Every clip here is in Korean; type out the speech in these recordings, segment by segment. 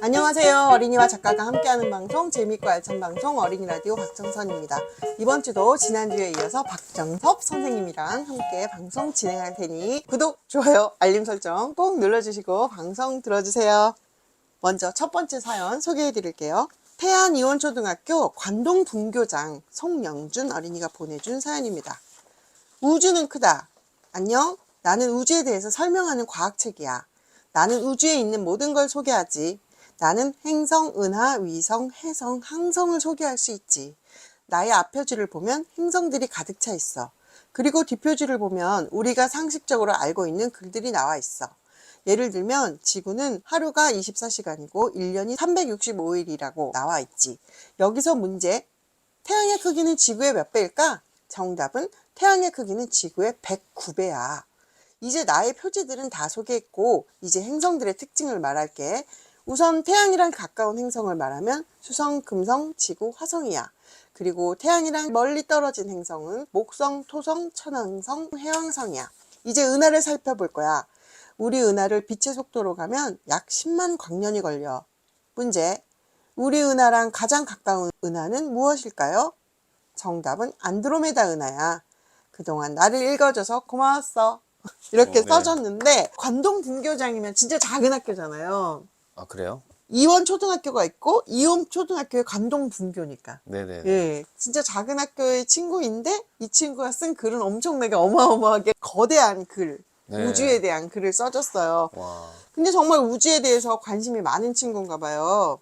안녕하세요. 어린이와 작가가 함께하는 방송, 재미있고 알찬 방송 어린이 라디오 박정선입니다. 이번 주도 지난주에 이어서 박정섭 선생님이랑 함께 방송 진행할 테니 구독, 좋아요, 알림 설정 꼭 눌러주시고 방송 들어주세요. 먼저 첫 번째 사연 소개해 드릴게요. 태안이원초등학교 관동분교장 송영준 어린이가 보내준 사연입니다. 우주는 크다. 안녕. 나는 우주에 대해서 설명하는 과학책이야. 나는 우주에 있는 모든 걸 소개하지. 나는 행성, 은하, 위성, 해성, 항성을 소개할 수 있지. 나의 앞표지를 보면 행성들이 가득 차 있어. 그리고 뒷표지를 보면 우리가 상식적으로 알고 있는 글들이 나와 있어. 예를 들면 지구는 하루가 24시간이고 1년이 365일이라고 나와 있지. 여기서 문제. 태양의 크기는 지구의 몇 배일까? 정답은 태양의 크기는 지구의 109배야. 이제 나의 표지들은 다 소개했고 이제 행성들의 특징을 말할게. 우선 태양이랑 가까운 행성을 말하면 수성, 금성, 지구, 화성이야. 그리고 태양이랑 멀리 떨어진 행성은 목성, 토성, 천왕성, 해왕성이야. 이제 은하를 살펴볼 거야. 우리 은하를 빛의 속도로 가면 약 10만 광년이 걸려. 문제. 우리 은하랑 가장 가까운 은하는 무엇일까요? 정답은 안드로메다 은하야. 그동안 나를 읽어줘서 고마웠어. 이렇게 네. 써줬는데 관동분교장이면 진짜 작은 학교잖아요. 아, 그래요? 이원 초등학교가 있고 이원 초등학교의 관동분교니까. 네네. 예, 진짜 작은 학교의 친구인데 이 친구가 쓴 글은 엄청나게 어마어마하게 거대한 글, 네. 우주에 대한 글을 써줬어요. 와. 근데 정말 우주에 대해서 관심이 많은 친구인가 봐요.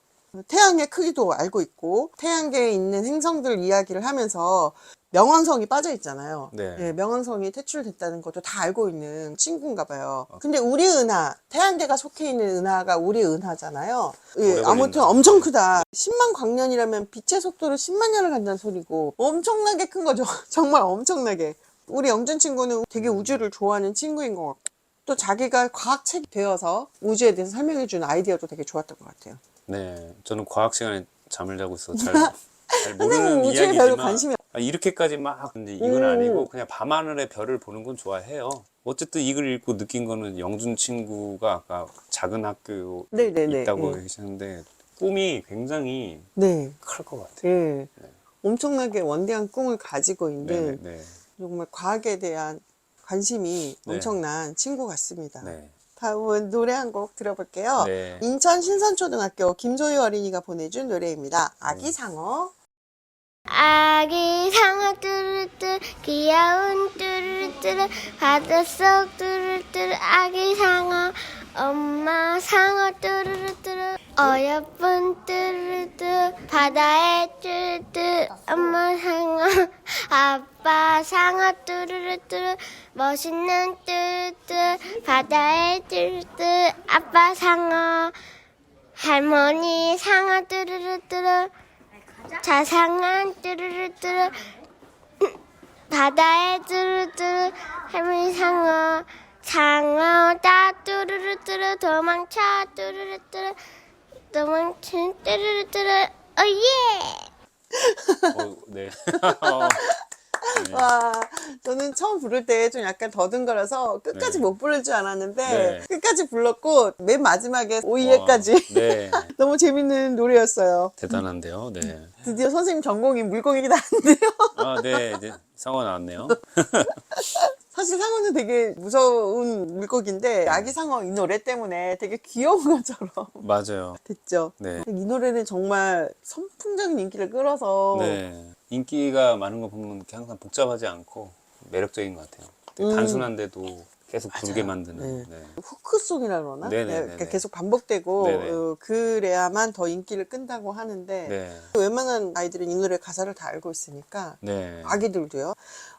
태양의 크기도 알고 있고 태양계에 있는 행성들 이야기를 하면서 명왕성이 빠져 있잖아요. 네. 예, 명왕성이 퇴출됐다는 것도 다 알고 있는 친구인가 봐요. 근데 우리 은하, 태양계가 속해 있는 은하가 우리 은하잖아요. 예, 오래 아무튼 걸린다. 엄청 크다. 10만 광년이라면 빛의 속도로 10만 년을 간다는 소리고 엄청나게 큰 거죠. 정말 엄청나게. 우리 영준 친구는 되게 우주를 좋아하는 친구인 것 같고 또 자기가 과학책이 되어서 우주에 대해서 설명해 주는 아이디어도 되게 좋았던 것 같아요. 네. 저는 과학 시간에 잠을 자고 있어. 잘 모르는 선생님은 우주에 이야기지만 별로 관심이 이렇게까지 막 근데 이건 아니고 그냥 밤하늘의 별을 보는 건 좋아해요. 어쨌든 이 글을 읽고 느낀 거는 영준 친구가 아까 작은 학교 네네네. 있다고 네. 하셨는데 꿈이 굉장히 네. 클 것 같아요. 예. 엄청나게 원대한 꿈을 가지고 있는 네. 정말 과학에 대한 관심이 네. 엄청난 친구 같습니다. 네. 다음은 노래 한 곡 들어볼게요. 네. 인천 신선초등학교 김소희 어린이가 보내준 노래입니다. 아기 상어. 아기 상어 뚜루뚜루 귀여운 뚜루뚜루 바닷속 뚜루뚜루 아기 상어 엄마 상어 뚜루뚜루 어여쁜 뚜루뚜루 바다에 뚜루뚜루 엄마 상어 아빠 상어 뚜루뚜루 멋있는 뚜루뚜루 바다에 뚜루뚜루 아빠 상어 할머니 상어 뚜루뚜루 자상한 뚜루루뚜루 바다에 뚜루뚜루 할머니 상어 상어다 뚜루루뚜루 도망쳐 뚜루루뚜루 도망쳐 뚜루루뚜루 오예 네. 와, 저는 처음 부를 때 좀 약간 더듬거려서 끝까지 네. 못 부를 줄 알았는데 네. 끝까지 불렀고 맨 마지막에 오이에까지 와, 네. 너무 재밌는 노래였어요. 대단한데요. 네. 드디어 선생님 전공이 물고기이긴 한데요. 아, 네. 이제 상어 나왔네요. 사실 상어는 되게 무서운 물고기인데 아기 상어 이 노래 때문에 되게 귀여운 것처럼 맞아요. 됐죠. 네. 이 노래는 정말 선풍적인 인기를 끌어서 네. 인기가 많은 거 보면 이렇게 항상 복잡하지 않고 매력적인 것 같아요. 되게 단순한데도 계속 부르게 만드는. 네. 후크송이라 그러나? 네네네네. 이렇게 계속 반복되고 네네. 그래야만 더 인기를 끈다고 하는데 네. 웬만한 아이들은 이 노래 가사를 다 알고 있으니까 네. 아기들도요.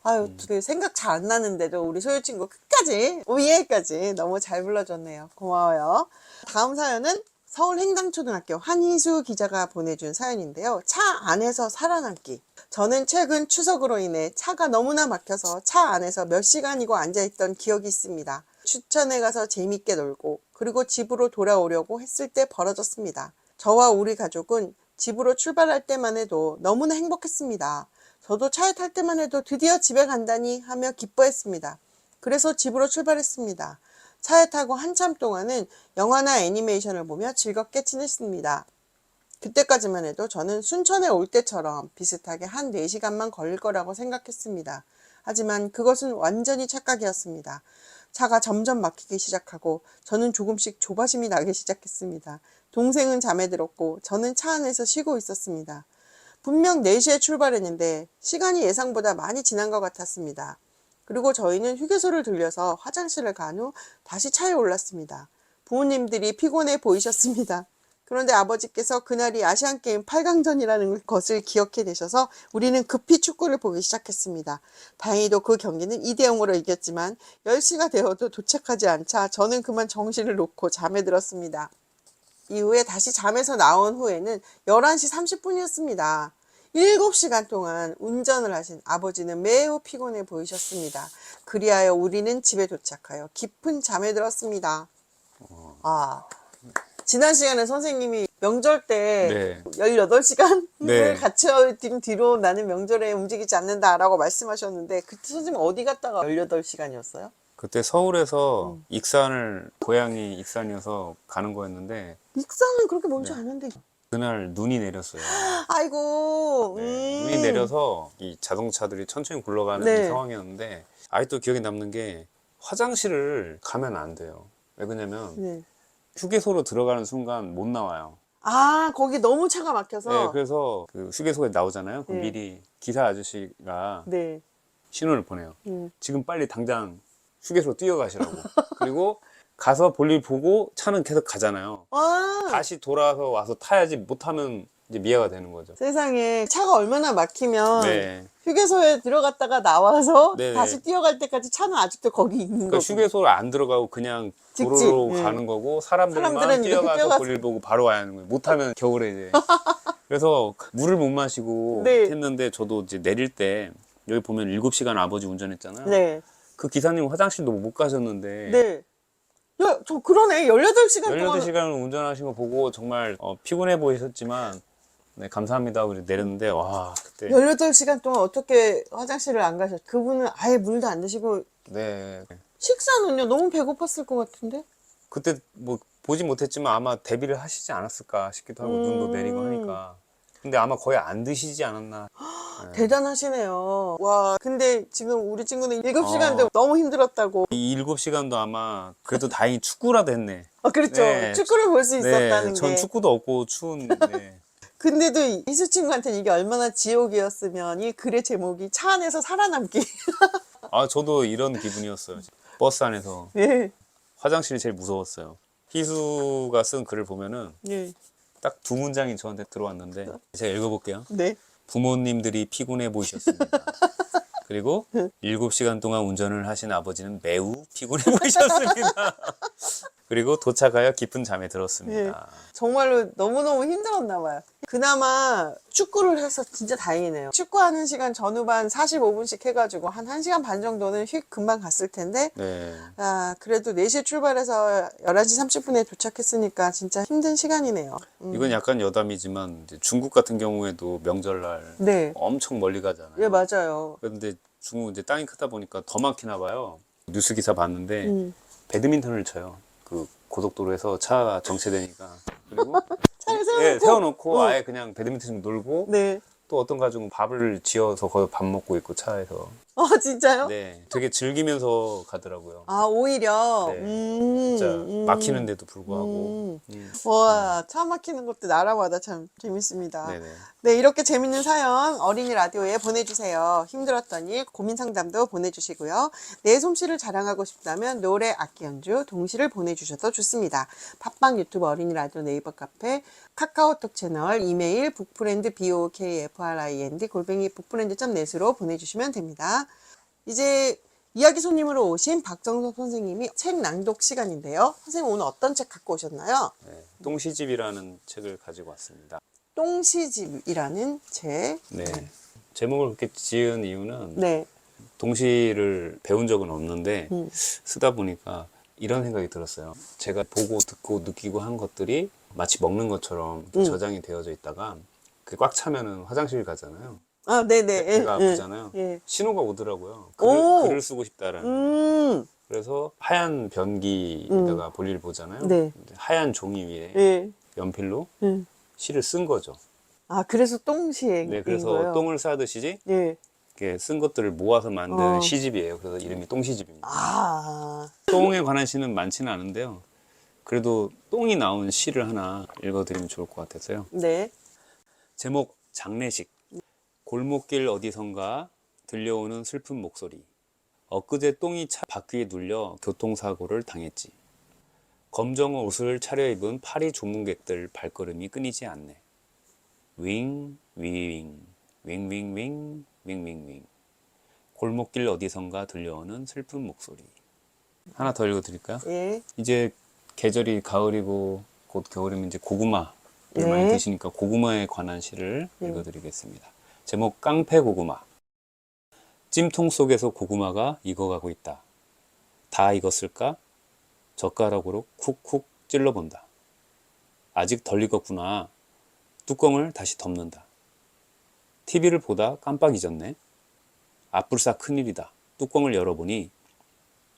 아유, 되게 생각 잘 안 나는데도 우리 소유 친구 끝까지 오예까지 너무 잘 불러줬네요. 고마워요. 다음 사연은 서울 행당초등학교 한희수 기자가 보내준 사연인데요. 차 안에서 살아남기. 저는 최근 추석으로 인해 차가 너무나 막혀서 차 안에서 몇 시간이고 앉아있던 기억이 있습니다. 추천에 가서 재밌게 놀고 그리고 집으로 돌아오려고 했을 때 벌어졌습니다. 저와 우리 가족은 집으로 출발할 때만 해도 너무나 행복했습니다. 저도 차에 탈 때만 해도 드디어 집에 간다니 하며 기뻐했습니다. 그래서 집으로 출발했습니다. 차에 타고 한참 동안은 영화나 애니메이션을 보며 즐겁게 지냈습니다. 그때까지만 해도 저는 순천에 올 때처럼 비슷하게 한 4시간만 걸릴 거라고 생각했습니다. 하지만 그것은 완전히 착각이었습니다. 차가 점점 막히기 시작하고 저는 조금씩 조바심이 나기 시작했습니다. 동생은 잠에 들었고 저는 차 안에서 쉬고 있었습니다. 분명 4시에 출발했는데 시간이 예상보다 많이 지난 것 같았습니다. 그리고 저희는 휴게소를 들려서 화장실을 간 후 다시 차에 올랐습니다. 부모님들이 피곤해 보이셨습니다. 그런데 아버지께서 그날이 아시안게임 8강전이라는 것을 기억해 내셔서 우리는 급히 축구를 보기 시작했습니다. 다행히도 그 경기는 2대0으로 이겼지만 10시가 되어도 도착하지 않자 저는 그만 정신을 놓고 잠에 들었습니다. 이후에 다시 잠에서 나온 후에는 11시 30분이었습니다. 7시간 동안 운전을 하신 아버지는 매우 피곤해 보이셨습니다. 그리하여 우리는 집에 도착하여 깊은 잠에 들었습니다. 지난 시간에 선생님이 명절 때 네. 18시간을 네. 갇혀진 뒤로 나는 명절에 움직이지 않는다라고 말씀하셨는데 그때 선생님 어디 갔다가 18시간이었어요? 그때 서울에서 익산을 고향이 익산이어서 가는 거였는데 익산은 그렇게 멀지 않은데. 그날 눈이 내렸어요. 아이고. 네, 눈이 내려서 이 자동차들이 천천히 굴러가는 네. 상황이었는데 아직도 기억에 남는 게 화장실을 가면 안 돼요. 왜 그러냐면 네. 휴게소로 들어가는 순간 못 나와요. 아, 거기 너무 차가 막혀서. 네, 그래서 그 휴게소에 나오잖아요. 그럼 네. 미리 기사 아저씨가 네. 신호를 보내요. 지금 빨리 당장 휴게소로 뛰어가시라고. 그리고 가서 볼일 보고 차는 계속 가잖아요. 아, 다시 돌아서 와서 타야지 못하면 이제 미아가 되는 거죠. 세상에 차가 얼마나 막히면 네. 휴게소에 들어갔다가 나와서 네네. 다시 뛰어갈 때까지 차는 아직도 거기 있는 그러니까 거고. 휴게소를 안 들어가고 그냥 직진. 도로로 네. 가는 거고 사람들만 사람들은 이렇게 뛰어가서 뛰어가서. 볼일 보고 바로 와야 하는 거예요. 못하면 겨울에 이제. 그래서 물을 못 마시고 네. 했는데 저도 이제 내릴 때 여기 보면 7시간 아버지 운전했잖아요. 네. 그 기사님 화장실도 못 가셨는데 네. 야, 저 그러네. 18시간 동안. 18시간을 운전하신 거 보고 정말 피곤해 보이셨지만 네, 감사합니다 하고 내렸는데 와 그때 18시간 동안 어떻게 화장실을 안 가셨? 그분은 아예 물도 안 드시고 네 식사는요? 너무 배고팠을 것 같은데? 그때 뭐 보지 못했지만 아마 대비를 하시지 않았을까 싶기도 하고 눈도 내리고 하니까 근데 아마 거의 안 드시지 않았나. 대단하시네요. 와, 근데 지금 우리 친구는 7시간도 너무 힘들었다고. 이 7시간도 아마 그래도 다행히 축구라도 했네. 아, 그렇죠. 네. 축구를 볼 수 있었다는 전 게. 축구도 없고 추운데. 근데도 이수 친구한테는 이게 얼마나 지옥이었으면 이 글의 제목이 차 안에서 살아남기. 아 저도 이런 기분이었어요. 버스 안에서 예. 화장실이 제일 무서웠어요. 희수가 쓴 글을 보면은 예. 딱 2문장이 저한테 들어왔는데 제가 읽어볼게요. 네. 부모님들이 피곤해 보이셨습니다. 그리고 7시간 동안 운전을 하신 아버지는 매우 피곤해 보이셨습니다. 그리고 도착하여 깊은 잠에 들었습니다. 정말로 너무너무 힘들었나 봐요. 그나마 축구를 해서 진짜 다행이네요. 축구하는 시간 전후반 45분씩 해가지고 한 1시간 반 정도는 휙 금방 갔을 텐데 네. 아, 그래도 4시에 출발해서 11시 30분에 도착했으니까 진짜 힘든 시간이네요. 이건 약간 여담이지만 이제 중국 같은 경우에도 명절날 네. 엄청 멀리 가잖아요. 예, 맞아요. 그런데 중국 이제 땅이 크다 보니까 더 막히나 봐요. 뉴스 기사 봤는데 배드민턴을 쳐요. 그 고속도로에서 차가 정체되니까. 그리고 차를 네, 세워놓고. 세워놓고 아예 그냥 배드민턴 놀고 네. 또 어떤 가족은 밥을 지어서 거기 밥 먹고 있고 차에서. 진짜요? 네, 되게 즐기면서 가더라고요. 아, 오히려. 네. 진짜 막히는데도 불구하고. 와, 차 막히는 것도 나라마다 참 재밌습니다. 네네. 네, 이렇게 재밌는 사연 어린이 라디오에 보내주세요. 힘들었던 일, 고민 상담도 보내주시고요. 내 솜씨를 자랑하고 싶다면 노래, 악기 연주, 동시를 보내주셔도 좋습니다. 팟빵, 유튜브 어린이 라디오, 네이버 카페, 카카오톡 채널, 이메일, 북프렌드, BOKFRIND, 북프렌드.net으로 보내주시면 됩니다. 이제 이야기 손님으로 오신 박정섭 선생님이 책 낭독 시간인데요. 선생님 오늘 어떤 책 갖고 오셨나요? 네, 똥시집이라는 책을 가지고 왔습니다. 똥시집이라는 책. 네. 제목을 그렇게 지은 이유는 네. 동시를 배운 적은 없는데 쓰다 보니까 이런 생각이 들었어요. 제가 보고 듣고 느끼고 한 것들이 마치 먹는 것처럼 이렇게 저장이 되어져 있다가 그게 꽉 차면은 화장실 가잖아요. 아, 네네. 배가 아프잖아요. 예. 신호가 오더라고요. 오! 글을 쓰고 싶다라는. 그래서 하얀 변기에다가 볼일 보잖아요. 네. 하얀 종이 위에 예. 연필로 예. 시를 쓴 거죠. 아, 그래서 똥시행. 네, 그래서 거예요? 똥을 싸듯이 예. 이렇게 쓴 것들을 모아서 만든 어. 시집이에요. 그래서 이름이 똥시집입니다. 아. 똥에 관한 시는 많지는 않은데요. 그래도 똥이 나온 시를 하나 읽어드리면 좋을 것 같아서요. 네. 제목 장례식. 골목길 어디선가 들려오는 슬픈 목소리. 엊그제 똥이 차 바퀴에 눌려 교통사고를 당했지. 검정 옷을 차려입은 파리 조문객들 발걸음이 끊이지 않네. 윙, 윙, 윙윙윙, 윙윙윙. 골목길 어디선가 들려오는 슬픈 목소리. 하나 더 읽어드릴까요? 예. 이제 계절이 가을이고 곧 겨울이면 이제 고구마를 네. 많이 드시니까 고구마에 관한 시를 읽어드리겠습니다. 제목 깡패 고구마. 찜통 속에서 고구마가 익어가고 있다. 다 익었을까? 젓가락으로 쿡쿡 찔러본다. 아직 덜 익었구나. 뚜껑을 다시 덮는다. TV를 보다 깜빡 잊었네. 앞불싸 큰일이다. 뚜껑을 열어보니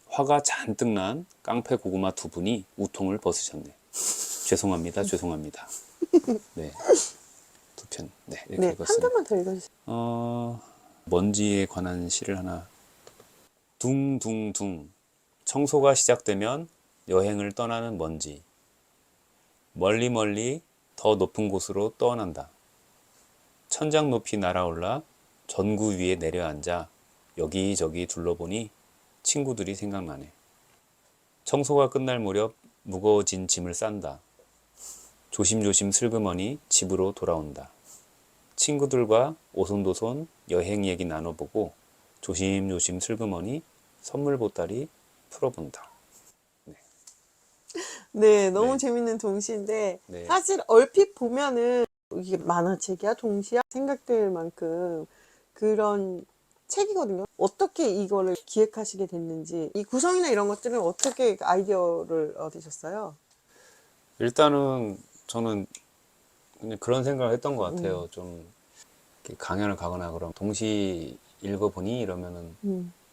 화가 잔뜩 난 깡패 고구마 두 분이 우통을 벗으셨네. 죄송합니다. 죄송합니다. 네. 두 편. 네, 이렇게 네. 한 읽었습니다. 편만 더 읽어주세요. 먼지에 관한 시를 하나. 둥둥둥. 청소가 시작되면 여행을 떠나는 먼지. 멀리 멀리 더 높은 곳으로 떠난다. 천장 높이 날아올라 전구 위에 내려앉아 여기저기 둘러보니 친구들이 생각나네. 청소가 끝날 무렵 무거워진 짐을 싼다. 조심조심 슬그머니 집으로 돌아온다. 친구들과 오손도손 여행 얘기 나눠보고 조심조심 슬그머니 선물 보따리 풀어본다. 네, 너무 네. 재밌는 동시인데 네. 사실 얼핏 보면은 이게 만화책이야, 동시야 생각될 만큼 그런 책이거든요. 어떻게 이거를 기획하시게 됐는지, 이 구성이나 이런 것들은 어떻게 아이디어를 얻으셨어요? 일단은 저는 그냥 그런 생각을 했던 것 같아요. 좀 이렇게 강연을 가거나 그럼 동시 읽어보니 이러면은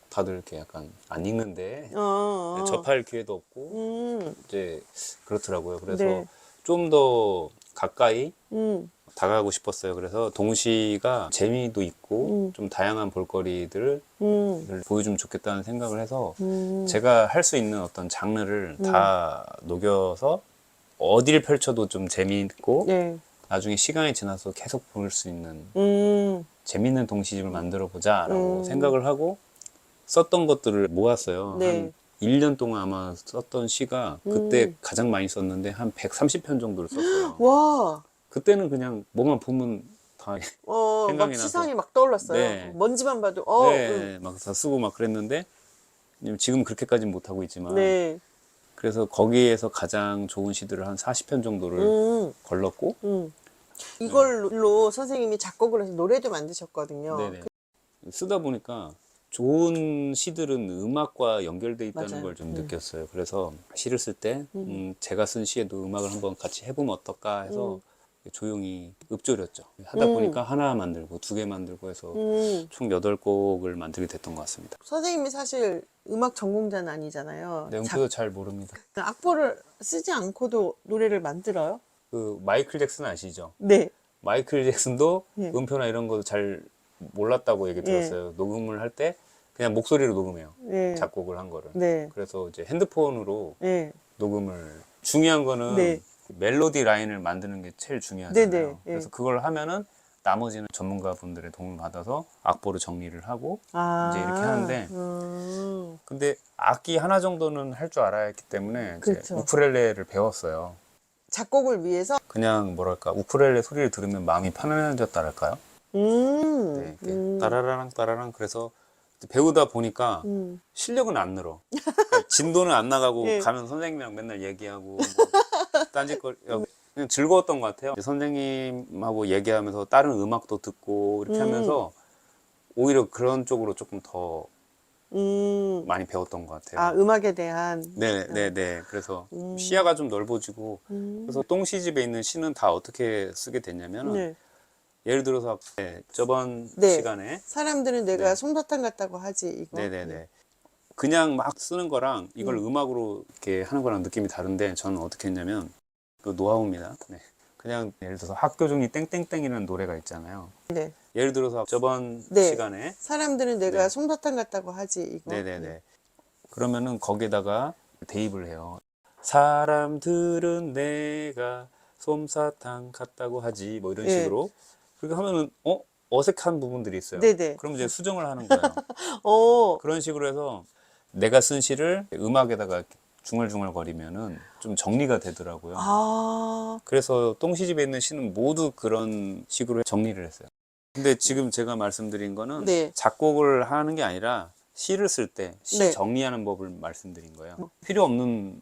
다들 이렇게 약간 안 읽는데 접할 기회도 없고 이제 그렇더라고요. 그래서 네. 좀 더 가까이 음, 다가가고 싶었어요. 그래서 동시가 재미도 있고 좀 다양한 볼거리들을 보여주면 좋겠다는 생각을 해서 제가 할 수 있는 어떤 장르를 다 녹여서 어디를 펼쳐도 좀 재미있고 네. 나중에 시간이 지나서 계속 볼 수 있는 재밌는 동시집을 만들어 보자라고 생각을 하고 썼던 것들을 모았어요. 네. 한 1년 동안 아마 썼던 시가 그때 가장 많이 썼는데 한 130편 정도를 썼어요. 와, 그때는 그냥 뭐만 보면 다 막 생각이 나서. 시상이 막 떠올랐어요. 네. 먼지만 봐도, 네, 막 다 쓰고 막 그랬는데 지금 그렇게까지는 못하고 있지만 네. 그래서 거기에서 가장 좋은 시들을 한 40편 정도를 걸렀고 이걸로 선생님이 작곡을 해서 노래도 만드셨거든요. 네네. 쓰다 보니까 좋은 시들은 음악과 연결돼 있다는 맞아요. 걸 좀 느꼈어요. 그래서 시를 쓸 때 제가 쓴 시에도 음악을 한번 같이 해보면 어떨까 해서 조용히 읊조렸죠. 하다 보니까 하나 만들고 두 개 만들고 해서 총 8곡을 만들게 됐던 것 같습니다. 선생님이 사실 음악 전공자는 아니잖아요. 네, 음표도 잘 모릅니다. 악보를 쓰지 않고도 노래를 만들어요? 그 마이클 잭슨 아시죠? 네. 마이클 잭슨도 예. 음표나 이런 거 잘 몰랐다고 얘기 들었어요. 녹음을 할 때 그냥 목소리로 녹음해요. 네. 작곡을 한 거를. 네. 그래서 이제 핸드폰으로 네. 녹음을. 중요한 거는 네. 멜로디 라인을 만드는 게 제일 중요하잖아요. 네, 네. 예. 그래서 그걸 하면은 나머지는 전문가분들의 도움을 받아서 악보를 정리를 하고 이제 이렇게 하는데 근데 악기 하나 정도는 할 줄 알아야 했기 때문에 이제 그렇죠. 우쿨렐레를 배웠어요. 작곡을 위해서? 그냥 뭐랄까 우쿨렐레 소리를 들으면 마음이 편안해졌다랄까요? 네, 이렇게 따라라랑 따라랑 그래서 배우다 보니까 실력은 안 늘어. 그러니까 진도는 안 나가고 예. 가면 선생님이랑 맨날 얘기하고 뭐 딴짓거리 그냥 즐거웠던 것 같아요. 선생님하고 얘기하면서 다른 음악도 듣고 이렇게 하면서 오히려 그런 쪽으로 조금 더 많이 배웠던 것 같아요. 아, 음악에 대한. 네. 그래서 시야가 좀 넓어지고 그래서 똥시집에 있는 시는 다 어떻게 쓰게 됐냐면 네. 예를 들어서 저번 네. 시간에 사람들은 내가 네. 솜사탕 같다고 하지, 이거. 네네네 그냥 막 쓰는 거랑 이걸 음악으로 이렇게 하는 거랑 느낌이 다른데 저는 어떻게 했냐면 그 노하우입니다. 네. 그냥 예를 들어서 학교 중이 땡땡땡이라는 노래가 있잖아요. 네. 예를 들어서 저번 네. 시간에 사람들은 내가 네. 솜사탕 같다고 하지 이거. 네네네. 그러면은 거기에다가 대입을 해요. 사람들은 내가 솜사탕 같다고 하지 뭐 이런 네. 식으로 그렇게 하면은 어색한 부분들이 있어요. 네네. 그럼 이제 수정을 하는 거예요. 어. 그런 식으로 해서 내가 쓴 시를 음악에다가 중얼중얼거리면은 좀 정리가 되더라고요. 아. 그래서 똥시집에 있는 시는 모두 그런 식으로 정리를 했어요. 근데 지금 제가 말씀드린 거는 네. 작곡을 하는 게 아니라 시를 쓸 때 시 네. 정리하는 법을 말씀드린 거예요. 필요 없는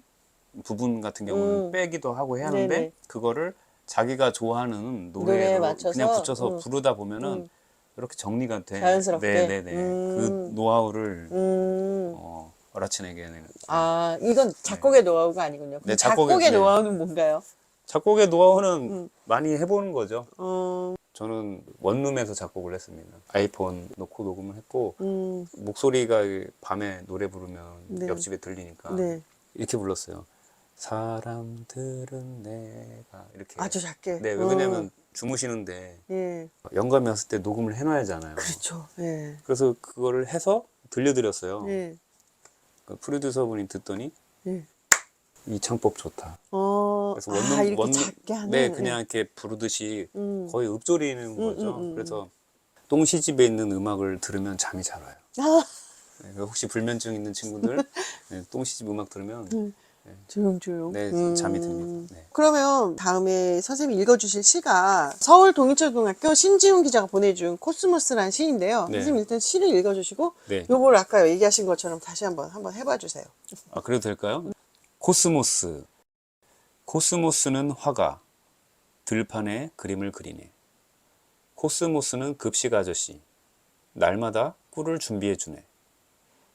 부분 같은 경우는 빼기도 하고 해야 하는데 네네. 그거를 자기가 좋아하는 노래에 노래로 맞춰서, 그냥 붙여서 부르다 보면은 이렇게 정리가 돼. 자연스럽게? 네네네. 그 노하우를 음. 알아채내게 되는. 아, 이건 작곡의 노하우가 아니군요. 그럼 네, 작곡의 네. 노하우는 뭔가요? 작곡의 노하우는 많이 해보는 거죠. 어, 저는 원룸에서 작곡을 했습니다. 아이폰 놓고 녹음을 했고 음, 목소리가 밤에 노래 부르면 네. 옆집에 들리니까 네. 이렇게 불렀어요. 사람들은 내가 이렇게. 아주 작게. 네, 왜냐면 주무시는데 예. 영감이 왔을 때 녹음을 해놔야잖아요. 그렇죠. 예. 그래서 그거를 해서 들려드렸어요. 예. 그 프로듀서분이 듣더니 예. 이 창법 좋다. 그래서 이렇게 작게 하는. 네, 그냥 이렇게 부르듯이 음. 거의 읊조리는 거죠. 그래서 똥시집에 있는 음악을 들으면 잠이 잘 와요. 아, 네, 혹시 불면증 있는 친구들 네, 똥시집 음악 들으면 조용조용. 네, 잠이 듭니다. 네. 그러면 다음에 선생님이 읽어주실 시가 서울 동인초등학교 신지훈 기자가 보내준 코스모스라는 시인데요. 네. 선생님 일단 시를 읽어주시고 네. 요걸 아까 얘기하신 것처럼 다시 한번 해봐 주세요. 아, 그래도 될까요? 코스모스. 코스모스는 화가 들판에 그림을 그리네. 코스모스는 급식 아저씨. 날마다 꿀을 준비해 주네.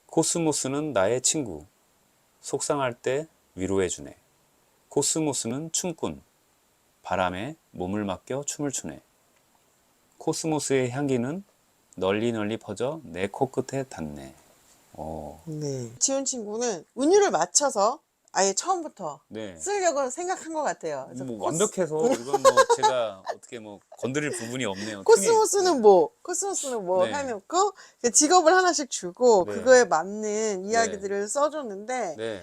코스모스는 나의 친구. 속상할 때 위로해 주네. 코스모스는 춤꾼. 바람에 몸을 맡겨 춤을 추네. 코스모스의 향기는 널리 널리 퍼져 내 코끝에 닿네. 네. 지훈 친구는 운율을 맞춰서 아예 처음부터 네. 쓰려고 생각한 것 같아요. 그래서 뭐 완벽해서 이건 뭐 제가 어떻게 뭐 건드릴 부분이 없네요. 코스모스는 코스모스는 뭐 네. 해놓고 직업을 하나씩 주고 네. 그거에 맞는 이야기들을 써줬는데 네.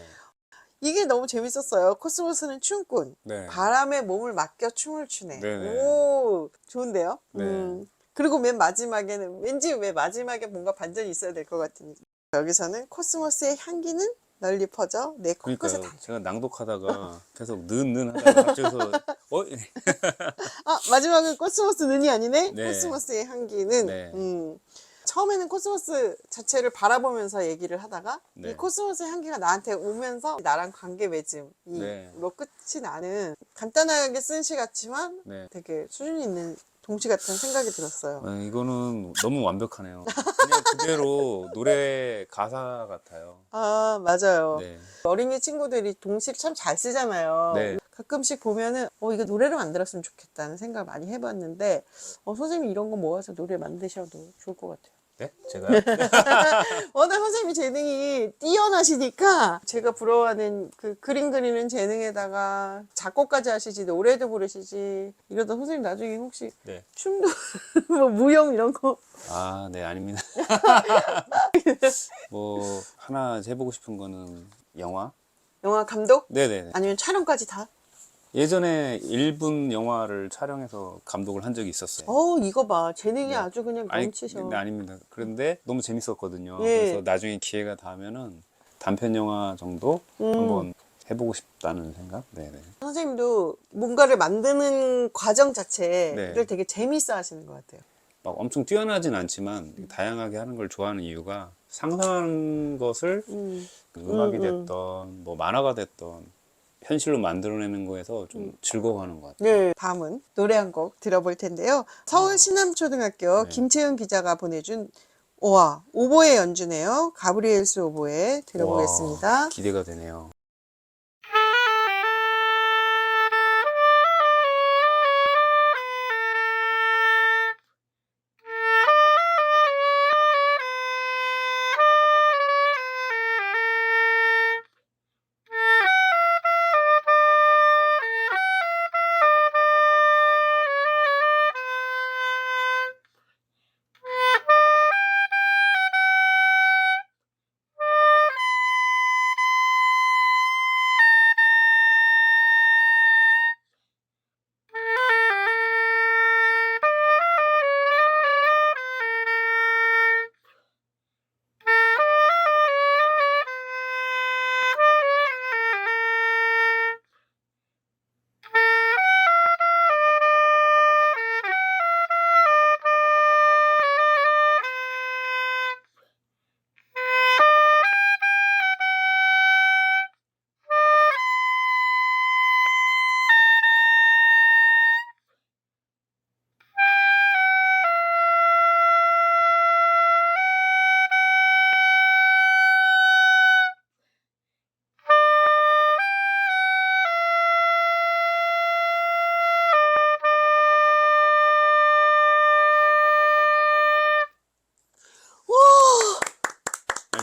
이게 너무 재밌었어요. 코스모스는 춤꾼. 네. 바람에 몸을 맡겨 춤을 추네. 네네. 오, 좋은데요? 네. 그리고 맨 마지막에는 왠지 왜 마지막에 뭔가 반전이 있어야 될 것 같으니까. 여기서는 코스모스의 향기는 널리 퍼져 내 코끝에 그러니까요. 닿네. 제가 낭독하다가 계속 는 하다가 갑자기서 아, 마지막은 코스모스는이 아니네? 네. 코스모스의 향기는. 네. 처음에는 코스모스 자체를 바라보면서 얘기를 하다가 네. 이 코스모스의 향기가 나한테 오면서 나랑 관계 맺음으로 네. 끝이 나는 간단하게 쓴 시 같지만 네. 되게 수준 있는 동시 같은 생각이 들었어요. 이거는 너무 완벽하네요. 그냥 그대로 노래 가사 같아요. 아, 맞아요. 네. 어린이 친구들이 동시를 참 잘 쓰잖아요. 네. 가끔씩 보면은 이거 노래를 만들었으면 좋겠다는 생각을 많이 해봤는데 선생님이 이런 거 모아서 노래 만드셔도 좋을 것 같아요. 네? 제가요? 워낙 선생님이 재능이 뛰어나시니까 제가 부러워하는 그 그림 그리는 재능에다가 작곡까지 하시지 노래도 부르시지 이러다 선생님 나중에 혹시 네. 춤도 뭐 무용 이런 거 아, 네, 아닙니다. 뭐 하나 해보고 싶은 거는 영화? 영화 감독? 네네. 아니면 촬영까지 다? 예전에 1분 영화를 촬영해서 감독을 한 적이 있었어요. 이거 봐 재능이 네. 아주 그냥 넘치셔. 네, 아닙니다. 그런데 너무 재밌었거든요. 예. 그래서 나중에 기회가 닿으면은 단편 영화 정도 한번 해보고 싶다는 생각. 네네. 선생님도 뭔가를 만드는 과정 자체를 네. 되게 재밌어 하시는 것 같아요. 막 엄청 뛰어나진 않지만 다양하게 하는 걸 좋아하는 이유가 상상한 것을 음악이 됐던 뭐 만화가 됐던 현실로 만들어내는 거에서 좀 즐거워하는 것 같아요. 네, 다음은 노래 한 곡 들어볼 텐데요. 서울 신남초등학교 네. 김채은 기자가 보내준 오보의 연주네요. 가브리엘스 오보에 들어보겠습니다. 와, 기대가 되네요.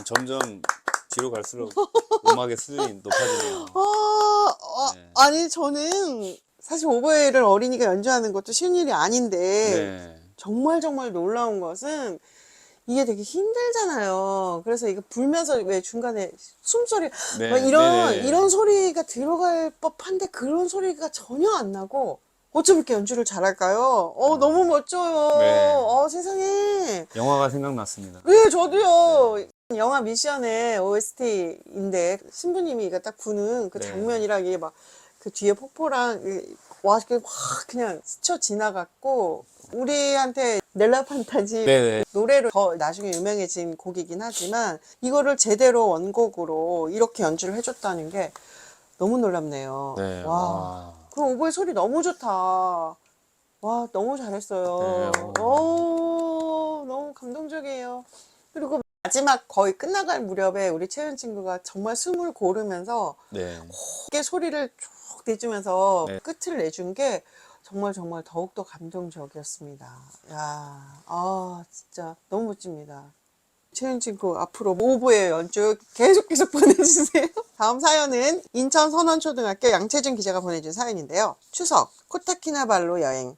점점 뒤로 갈수록 음악의 수준이 높아지네요. 네. 아니 저는 사실 오보에를 어린이가 연주하는 것도 쉬운 일이 아닌데 네. 정말 정말 놀라운 것은 이게 되게 힘들잖아요. 그래서 이거 불면서 왜 중간에 숨소리 네, 막 네네. 이런 소리가 들어갈 법한데 그런 소리가 전혀 안 나고 어쩜 이렇게 연주를 잘할까요? 너무 멋져요. 네. 세상에. 영화가 생각났습니다. 네, 저도요. 영화 미션의 OST인데 신부님이 이거 딱 부는 그 네. 장면이랑 이게 막 그 뒤에 폭포랑 와 확 그냥 스쳐 지나갔고 우리한테 넬라 판타지 네네. 노래로 더 나중에 유명해진 곡이긴 하지만 이거를 제대로 원곡으로 이렇게 연주를 해줬다는 게 너무 놀랍네요. 네. 와. 그 오보의 소리 너무 좋다. 와, 너무 잘했어요. 네, 너무 감동적이에요. 그리고 마지막 거의 끝나갈 무렵에 우리 채연 친구가 정말 숨을 고르면서 네. 크게 소리를 쭉 내주면서 네. 끝을 내준 게 정말 더욱더 감동적이었습니다. 진짜 너무 멋집니다. 채연 친구 앞으로 오보의 연주 계속 보내주세요. 다음 사연은 인천 선원초등학교 양채준 기자가 보내준 사연인데요. 추석 코타키나발루 여행.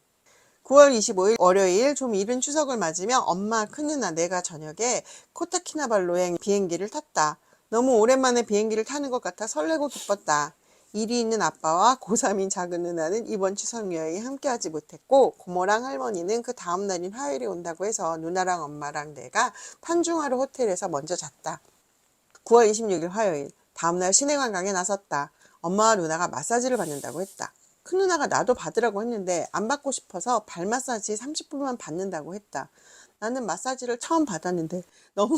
9월 25일 월요일 좀 이른 추석을 맞으며 엄마, 큰누나, 내가 저녁에 코타키나발루행 비행기를 탔다. 너무 오랜만에 비행기를 타는 것 같아 설레고 기뻤다. 일이 있는 아빠와 고3인 작은 누나는 이번 추석 여행에 함께하지 못했고 고모랑 할머니는 그 다음 날인 화요일에 온다고 해서 누나랑 엄마랑 내가 탄중하루 호텔에서 먼저 잤다. 9월 26일 화요일 다음날 시내관광에 나섰다. 엄마와 누나가 마사지를 받는다고 했다. 큰 누나가 나도 받으라고 했는데 안 받고 싶어서 발 마사지 30분만 받는다고 했다. 나는 마사지를 처음 받았는데 너무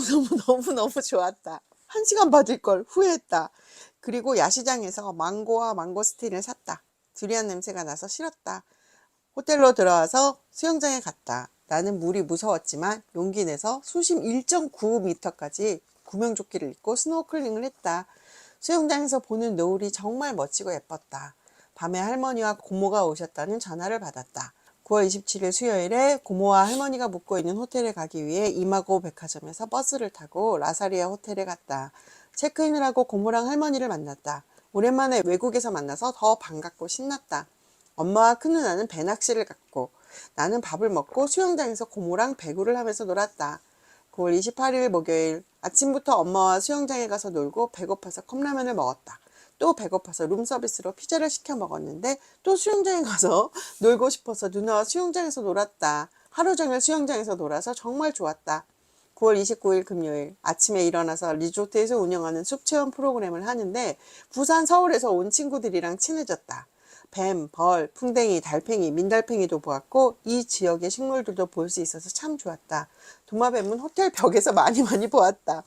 좋았다. 1시간 받을 걸 후회했다. 그리고 야시장에서 망고와 망고스틴을 샀다. 두리안 냄새가 나서 싫었다. 호텔로 들어와서 수영장에 갔다. 나는 물이 무서웠지만 용기 내서 수심 1.9m까지 구명조끼를 입고 스노클링을 했다. 수영장에서 보는 노을이 정말 멋지고 예뻤다. 밤에 할머니와 고모가 오셨다는 전화를 받았다. 9월 27일 수요일에 고모와 할머니가 묵고 있는 호텔에 가기 위해 이마고 백화점에서 버스를 타고 라사리아 호텔에 갔다. 체크인을 하고 고모랑 할머니를 만났다. 오랜만에 외국에서 만나서 더 반갑고 신났다. 엄마와 큰누나는 배낚시를 갔고 나는 밥을 먹고 수영장에서 고모랑 배구를 하면서 놀았다. 9월 28일 목요일 아침부터 엄마와 수영장에 가서 놀고 배고파서 컵라면을 먹었다. 또 배고파서 룸서비스로 피자를 시켜 먹었는데 또 수영장에 가서 놀고 싶어서 누나와 수영장에서 놀았다. 하루 종일 수영장에서 놀아서 정말 좋았다. 9월 29일 금요일 아침에 일어나서 리조트에서 운영하는 숲체험 프로그램을 하는데 부산, 서울에서 온 친구들이랑 친해졌다. 뱀, 벌, 풍뎅이, 달팽이, 민달팽이도 보았고 이 지역의 식물들도 볼 수 있어서 참 좋았다. 도마뱀은 호텔 벽에서 많이 보았다.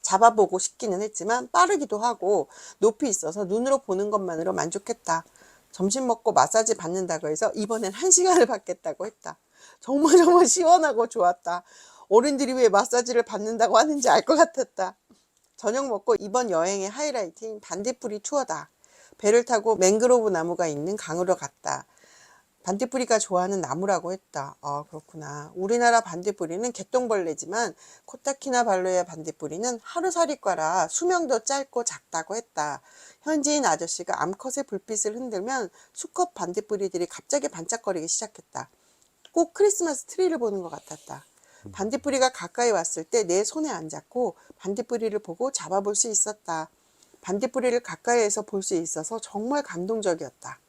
잡아보고 싶기는 했지만 빠르기도 하고 높이 있어서 눈으로 보는 것만으로 만족했다. 점심 먹고 마사지 받는다고 해서 이번엔 1시간을 받겠다고 했다. 정말 시원하고 좋았다. 어른들이 왜 마사지를 받는다고 하는지 알 것 같았다. 저녁 먹고 이번 여행의 하이라이트인 반딧불이 투어다. 배를 타고 맹그로브 나무가 있는 강으로 갔다. 반딧불이가 좋아하는 나무라고 했다. 그렇구나. 우리나라 반딧불이는 개똥벌레지만 코타키나발루의 반딧불이는 하루살이과라 수명도 짧고 작다고 했다. 현지인 아저씨가 암컷의 불빛을 흔들면 수컷 반딧불이들이 갑자기 반짝거리기 시작했다. 꼭 크리스마스 트리를 보는 것 같았다. 반딧불이가 가까이 왔을 때 내 손에 앉았고 반딧불이를 보고 잡아볼 수 있었다. 반딧불이를 가까이에서 볼 수 있어서 정말 감동적이었다.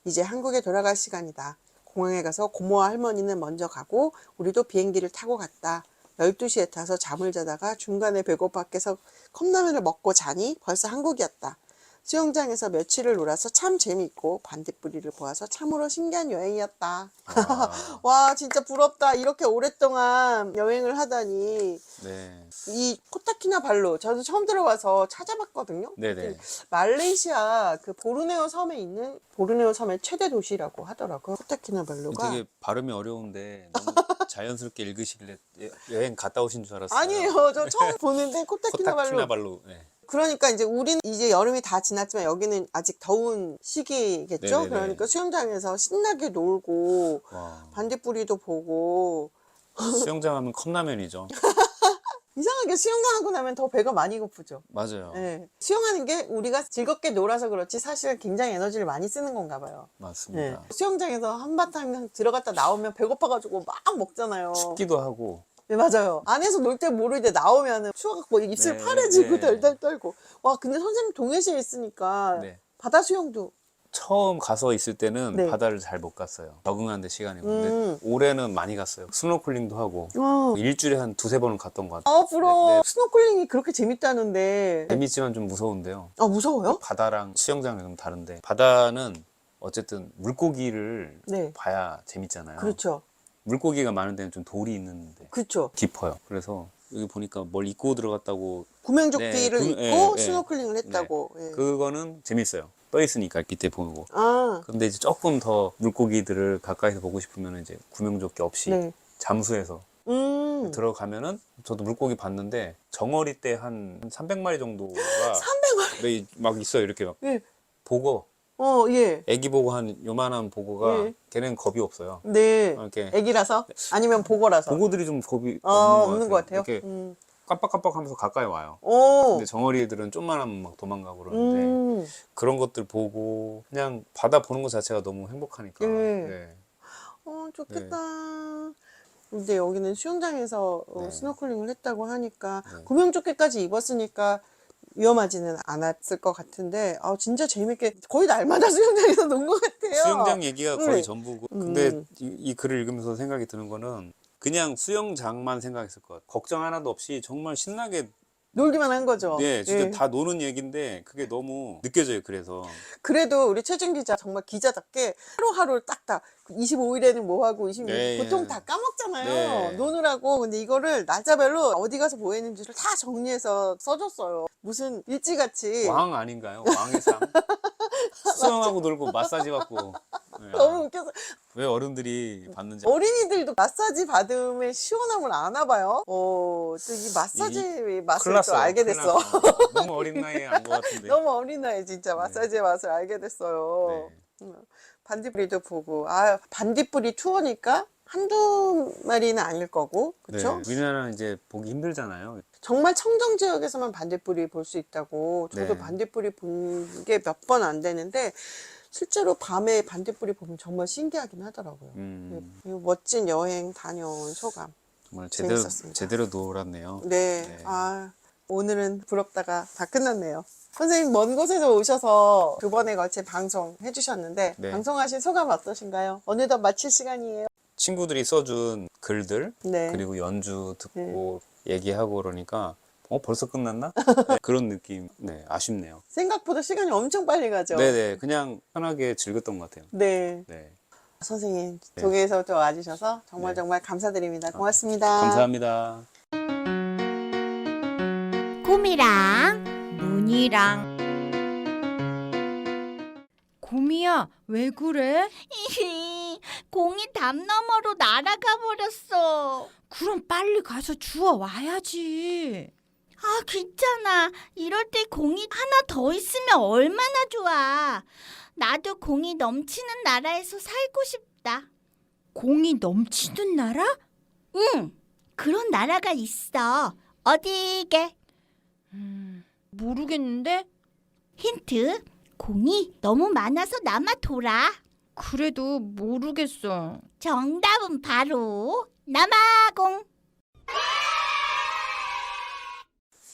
이제 한국에 돌아갈 시간이다. 공항에 가서 고모와 할머니는 먼저 가고 우리도 비행기를 타고 갔다. 12시에 타서 잠을 자다가 중간에 배고파서 컵라면을 먹고 자니 벌써 한국이었다. 수영장에서 며칠을 놀아서 참 재미있고 반딧불이를 보아서 참으로 신기한 여행이었다. 와 진짜 부럽다. 이렇게 오랫동안 여행을 하다니. 네. 이 코타키나발루 저도 처음 들어와서 찾아봤거든요. 네네. 말레이시아 그 보르네오 섬에 있는 보르네오 섬의 최대 도시라고 하더라고요. 코타키나발루가. 되게 발음이 어려운데 너무 자연스럽게 읽으시길래 여행 갔다 오신 줄 알았어요. 아니에요. 저 처음 보는데 코타키나발루. 코타키나발루. 네. 그러니까 이제 우리는 이제 여름이 다 지났지만 여기는 아직 더운 시기겠죠. 네네네. 그러니까 수영장에서 신나게 놀고 와. 반딧불이도 보고. 수영장 하면 컵라면이죠. 이상하게 수영장하고 나면 더 배가 많이 고프죠. 맞아요. 네. 수영하는 게 우리가 즐겁게 놀아서 그렇지 사실 굉장히 에너지를 많이 쓰는 건가 봐요. 네. 맞습니다. 수영장에서 한바탕 들어갔다 나오면 배고파가지고 막 먹잖아요. 춥기도 하고. 네, 맞아요. 안에서 놀 때 모르는데 나오면은 추워갖고 입술 네, 파래지고 네. 덜덜 떨고. 와, 근데 선생님 동해시에 있으니까 네. 바다 수영도. 처음 가서 있을 때는 네. 바다를 잘 못 갔어요. 적응하는데 시간이. 근데 음. 올해는 많이 갔어요. 스노클링도 하고. 와, 일주일에 한 두세 번은 갔던 것 같아요. 부러워. 네, 네. 스노클링이 그렇게 재밌다는데. 재밌지만 좀 무서운데요. 무서워요? 바다랑 수영장은 좀 다른데 바다는 어쨌든 물고기를 네. 봐야 재밌잖아요. 그렇죠. 물고기가 많은 데는 좀 돌이 있는데 그렇죠. 깊어요. 그래서 여기 보니까 뭘 입고 들어갔다고. 구명조끼를 네, 입고 네, 네. 스노클링을 했다고. 예. 그거는 재밌어요. 떠 있으니까 밑에 보고. 아, 근데 이제 조금 더 물고기들을 가까이서 보고 싶으면 이제 구명조끼 없이 네. 잠수해서 들어가면은 저도 물고기 봤는데 정어리 때 한 300마리 정도가 300마리. 네, 막 있어요. 이렇게 막 예. 보고 예. 애기 보고 한 요만한 보고가 예. 걔는 겁이 없어요. 네. 이렇게 애기라서? 아니면 보고라서? 보고들이 좀 겁이 없는 것 같아요. 이렇게 깜빡깜빡하면서 가까이 와요. 오. 근데 정어리들은 좀만하면 막 도망가고 그러는데 그런 것들 보고 그냥 바다 보는 것 자체가 너무 행복하니까. 예. 네. 좋겠다. 근데 여기는 수영장에서 네. 스노클링을 했다고 하니까 네. 구명조끼까지 입었으니까 위험하지는 않았을 것 같은데 진짜 재밌게 거의 날마다 수영장에서 논 것 같아요. 수영장 얘기가 거의 네. 전부고. 근데 이 글을 읽으면서 생각이 드는 거는 그냥 수영장만 생각했을 것 같아요. 걱정 하나도 없이 정말 신나게. 놀기만 한 거죠. 네, 진짜 예. 다 노는 얘기인데 그게 너무 느껴져요. 그래서 그래도 우리 최준 기자 정말 기자답게 하루하루를 딱딱 25일에는 뭐 하고 26일 네, 보통 예. 다 까먹잖아요. 네. 노느라고. 근데 이거를 날짜별로 어디 가서 뭐 했는지를 다 정리해서 써줬어요. 무슨 일지같이. 왕 아닌가요? 왕의 삶. 수영하고 놀고 마사지 받고. 네. 너무 웃겨서 왜 어른들이 받는지. 어린이들도 마사지 받음의 시원함을 아나 봐요. 또 이 마사지의 맛을 큰일 또 났어요. 알게 큰일 됐어. 났어. 너무 어린 나이에 안 것 같은데. 너무 어린 나이에 진짜 마사지의 맛을 알게 됐어요. 네. 반딧불이도 보고. 반딧불이 투어니까 한두 마리는 아닐 거고. 그렇죠? 네. 우리나라는 이제 보기 힘들잖아요. 정말 청정 지역에서만 반딧불이 볼 수 있다고. 저도 네. 반딧불이 본 게 몇 번 안 되는데 실제로 밤에 반딧불이 보면 정말 신기하긴 하더라고요. 이 멋진 여행 다녀온 소감. 정말 재밌었습니다. 제대로 놀았네요. 네. 네. 오늘은 부럽다가 다 끝났네요. 선생님 먼 곳에서 오셔서 2번에 걸친 방송 해주셨는데 네. 방송하신 소감 어떠신가요? 어느덧 마칠 시간이에요. 친구들이 써준 글들 네. 그리고 연주 듣고 얘기하고 그러니까 벌써 끝났나? 네, 그런 느낌. 네, 아쉽네요. 생각보다 시간이 엄청 빨리 가죠. 네네, 그냥 편하게 즐겼던 것 같아요. 네. 네, 선생님 네. 동해에서도 와주셔서 정말 네. 정말 감사드립니다. 고맙습니다. 감사합니다. 곰이랑 문이랑. 곰이야, 왜 그래? 공이 담 너머로 날아가 버렸어. 그럼 빨리 가서 주워 와야지. 귀찮아. 이럴 때 공이 하나 더 있으면 얼마나 좋아. 나도 공이 넘치는 나라에서 살고 싶다. 공이 넘치는 나라? 응, 그런 나라가 있어. 어디게? 모르겠는데? 힌트, 공이 너무 많아서 남아 돌아. 그래도 모르겠어. 정답은 바로 남아공.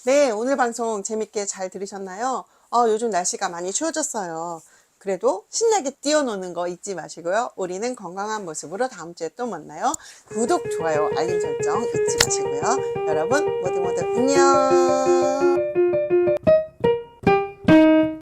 네, 오늘 방송 재밌게 잘 들으셨나요? 요즘 날씨가 많이 추워졌어요. 그래도 신나게 뛰어노는 거 잊지 마시고요. 우리는 건강한 모습으로 다음 주에 또 만나요. 구독, 좋아요, 알림 설정 잊지 마시고요. 여러분 모두 안녕.